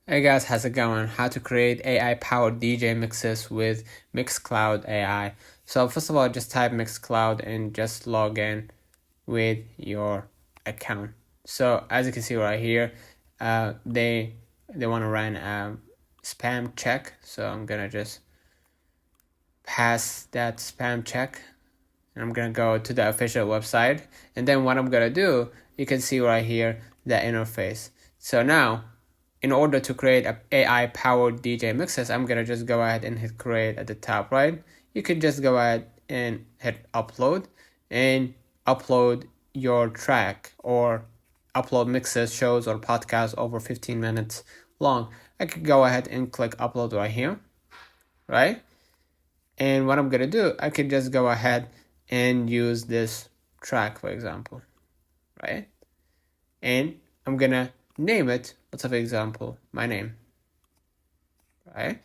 Hey guys, how's it going? How to create AI-powered DJ mixes with Mixcloud AI. So first of all, just type Mixcloud and just log in with your account. So as you can see right here, they want to run a spam check. So I'm gonna just pass that spam check, and I'm gonna go to the official website. And then what I'm gonna do, you can see right here the interface. So now, in order to create a AI powered DJ mixes, I'm gonna just go ahead and hit create at the top right. You can just go ahead and hit upload and upload your track or upload mixes, shows, or podcasts over 15 minutes long. I could go ahead and click upload right here, right? And what I'm gonna do, I could just go ahead and use this track, for example, right? And I'm gonna name it, let's have an example, my name, right?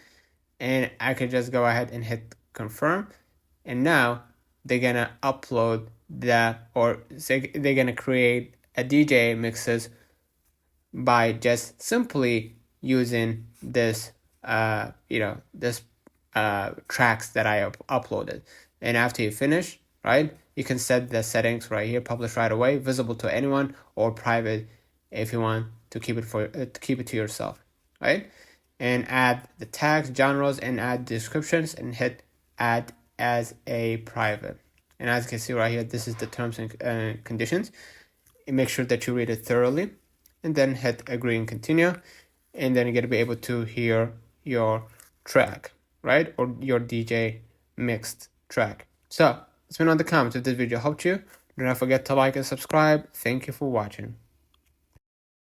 And I could just go ahead and hit confirm. And now they're gonna upload they're gonna create a DJ mixes by just simply using this, this tracks that I uploaded. And after you finish, right, you can set the settings right here: publish right away, visible to anyone, or private if you want to keep it to yourself, right? And add the tags, genres, and add descriptions, and hit add as a private. And as you can see right here, this is the terms and conditions. And make sure that you read it thoroughly, and then hit agree and continue, and then you're going to be able to hear your track, right? Or your DJ mixed track. So, let me know in the comments if this video helped you. Do not forget to like and subscribe. Thank you for watching.